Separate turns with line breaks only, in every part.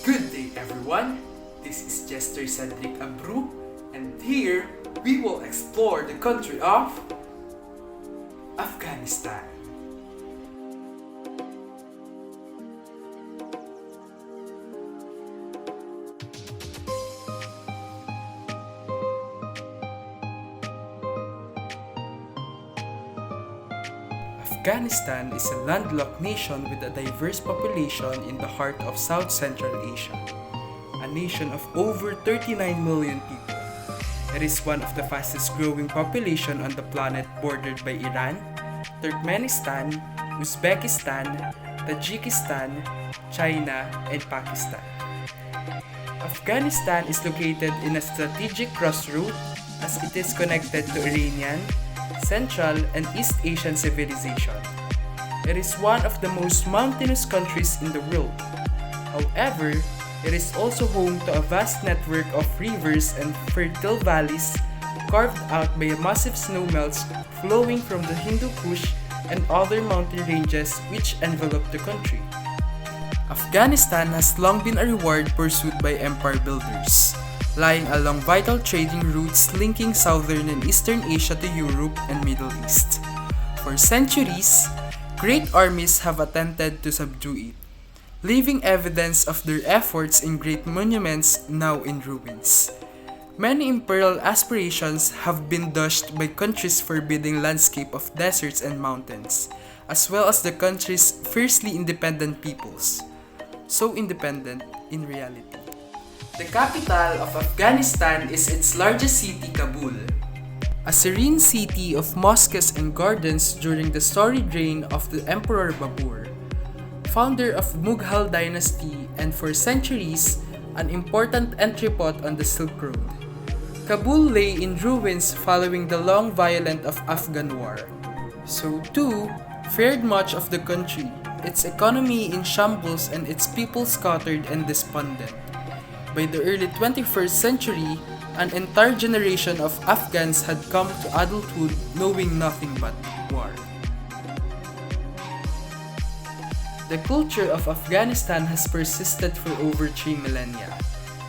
Good day everyone, this is Jester Cedrick Abreu, and here we will explore the country of Afghanistan. Afghanistan is a landlocked nation with a diverse population in the heart of South Central Asia, a nation of over 39 million people. It is one of the fastest growing population on the planet, bordered by Iran, Turkmenistan, Uzbekistan, Tajikistan, China, and Pakistan. Afghanistan is located in a strategic crossroad as it is connected to Iranian, Central, and East Asian civilization. It is one of the most mountainous countries in the world. However, it is also home to a vast network of rivers and fertile valleys carved out by massive snowmelts flowing from the Hindu Kush and other mountain ranges which envelop the country. Afghanistan has long been a reward pursued by empire builders, lying along vital trading routes linking southern and eastern Asia to Europe and Middle East. For centuries, great armies have attempted to subdue it, leaving evidence of their efforts in great monuments now in ruins. Many imperial aspirations have been dashed by countries' forbidding landscape of deserts and mountains, as well as the country's fiercely independent peoples. So independent in reality. The capital of Afghanistan is its largest city, Kabul, a serene city of mosques and gardens during the storied reign of the Emperor Babur, founder of Mughal dynasty and for centuries an important entrepot on the Silk Road. Kabul lay in ruins following the long violence of Afghan war. So too fared much of the country, its economy in shambles and its people scattered and despondent. By the early 21st century, an entire generation of Afghans had come to adulthood knowing nothing but war. The culture of Afghanistan has persisted for over 3 millennia,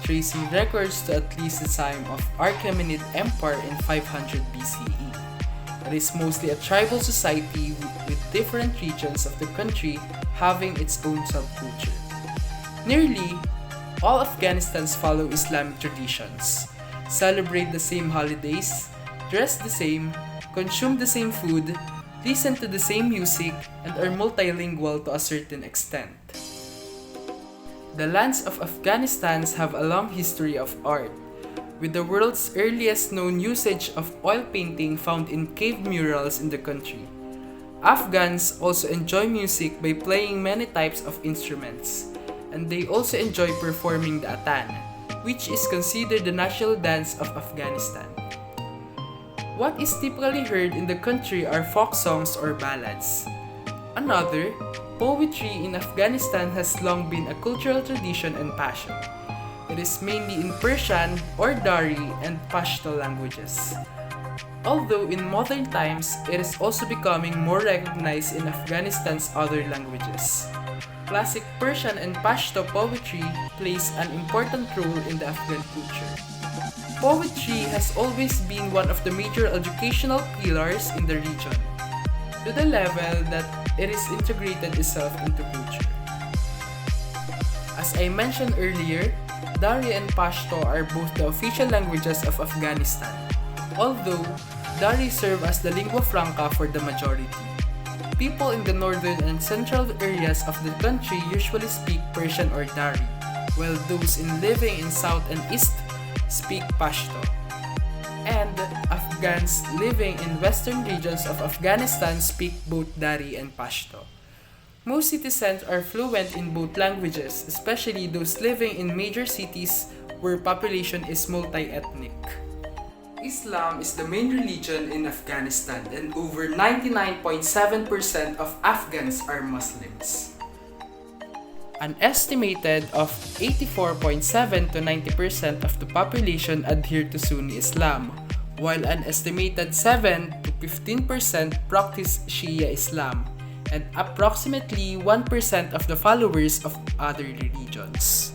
tracing records to at least the time of Achaemenid Empire in 500 BCE. It is mostly a tribal society with different regions of the country having its own subculture. Nearly all Afghanistans follow Islamic traditions, celebrate the same holidays, dress the same, consume the same food, listen to the same music, and are multilingual to a certain extent. The lands of Afghanistan have a long history of art, with the world's earliest known usage of oil painting found in cave murals in the country. Afghans also enjoy music by playing many types of instruments, and they also enjoy performing the atan, which is considered the national dance of Afghanistan. What is typically heard in the country are folk songs or ballads. Another, poetry in Afghanistan has long been a cultural tradition and passion. It is mainly in Persian or Dari and Pashto languages. Although in modern times, it is also becoming more recognized in Afghanistan's other languages. Classic Persian and Pashto poetry plays an important role in the Afghan culture. Poetry has always been one of the major educational pillars in the region, to the level that it is integrated itself into culture. As I mentioned earlier, Dari and Pashto are both the official languages of Afghanistan, although Dari serve as the lingua franca for the majority. People in the northern and central areas of the country usually speak Persian or Dari, while those living in south and east speak Pashto. And Afghans living in western regions of Afghanistan speak both Dari and Pashto. Most citizens are fluent in both languages, especially those living in major cities where population is multi-ethnic. Islam is the main religion in Afghanistan, and over 99.7% of Afghans are Muslims. An estimated of 84.7 to 90% of the population adhere to Sunni Islam, while an estimated 7 to 15% practice Shia Islam, and approximately 1% of the followers of other religions.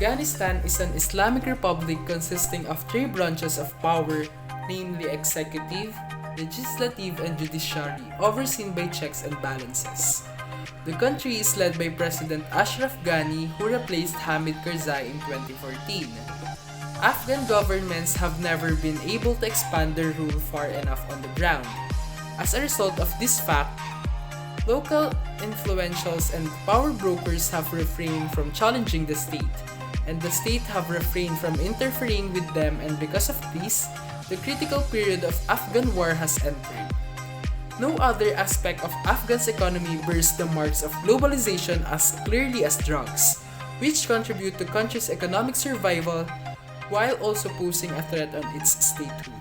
Afghanistan is an Islamic republic consisting of three branches of power, namely executive, legislative, and judiciary, overseen by checks and balances. The country is led by President Ashraf Ghani, who replaced Hamid Karzai in 2014. Afghan governments have never been able to expand their rule far enough on the ground. As a result of this fact, local influentials and power brokers have refrained from challenging the state, and the state have refrained from interfering with them, and because of this, the critical period of Afghan war has entered. No other aspect of Afghan's economy bears the marks of globalization as clearly as drugs, which contribute to country's economic survival while also posing a threat on its statehood.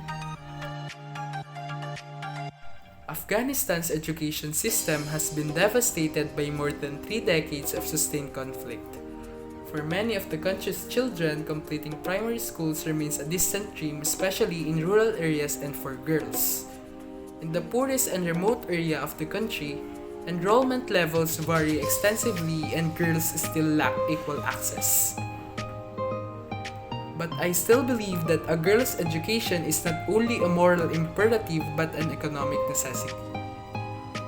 Afghanistan's education system has been devastated by more than 3 decades of sustained conflict. For many of the country's children, completing primary schools remains a distant dream, especially in rural areas and for girls. In the poorest and remote area of the country, enrollment levels vary extensively and girls still lack equal access. But I still believe that a girl's education is not only a moral imperative but an economic necessity.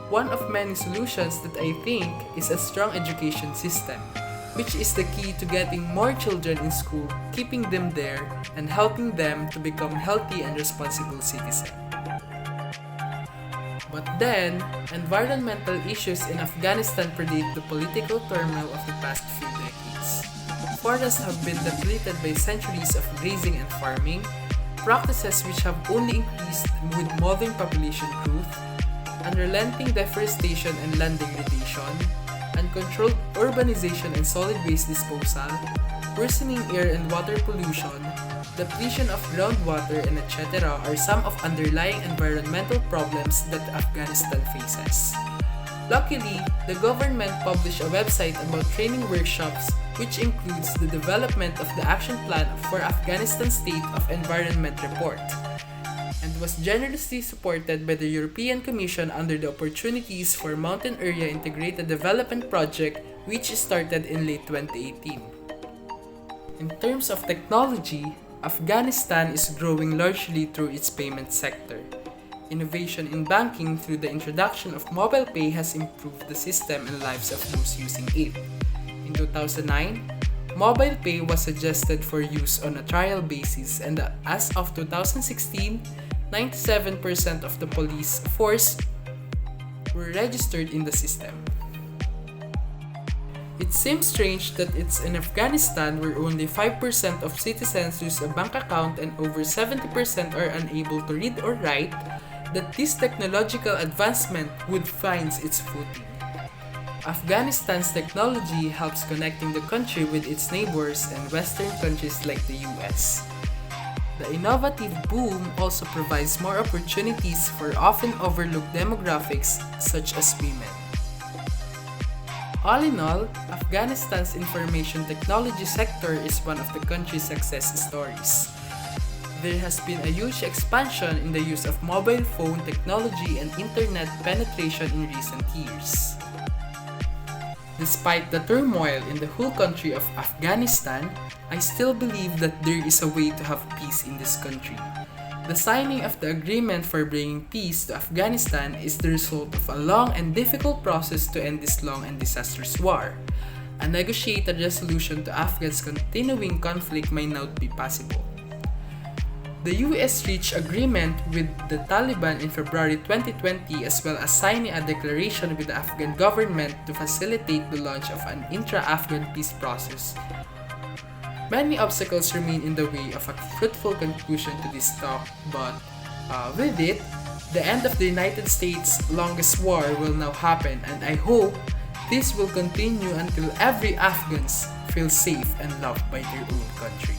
One of many solutions that I think is a strong education system, which is the key to getting more children in school, keeping them there, and helping them to become healthy and responsible citizens. But then, environmental issues in Afghanistan predate the political turmoil of the past few decades. Forests have been depleted by centuries of grazing and farming, practices which have only increased with modern population growth, unrelenting deforestation and land degradation, uncontrolled urbanization and solid waste disposal, worsening air and water pollution, depletion of groundwater, and etc. are some of underlying environmental problems that Afghanistan faces. Luckily, the government published a website about training workshops which includes the development of the Action Plan for Afghanistan State of Environment Report, and was generously supported by the European Commission under the Opportunities for Mountain Area Integrated Development Project, which started in late 2018. In terms of technology, Afghanistan is growing largely through its payment sector. Innovation in banking through the introduction of mobile pay has improved the system and lives of those using it. In 2009, mobile pay was suggested for use on a trial basis, and as of 2016, 97% of the police force were registered in the system. It seems strange that it's in Afghanistan where only 5% of citizens use a bank account and over 70% are unable to read or write that this technological advancement would find its footing. Afghanistan's technology helps connecting the country with its neighbors and Western countries like the US. The innovative boom also provides more opportunities for often overlooked demographics such as women. All in all, Afghanistan's information technology sector is one of the country's success stories. There has been a huge expansion in the use of mobile phone technology and internet penetration in recent years. Despite the turmoil in the whole country of Afghanistan, I still believe that there is a way to have peace in this country. The signing of the agreement for bringing peace to Afghanistan is the result of a long and difficult process to end this long and disastrous war. A negotiated resolution to Afghans' continuing conflict may not be possible. The US reached agreement with the Taliban in February 2020 as well as signing a declaration with the Afghan government to facilitate the launch of an intra-Afghan peace process. Many obstacles remain in the way of a fruitful conclusion to this talk, but with it, the end of the United States' longest war will now happen, and I hope this will continue until every Afghan feels safe and loved by their own country.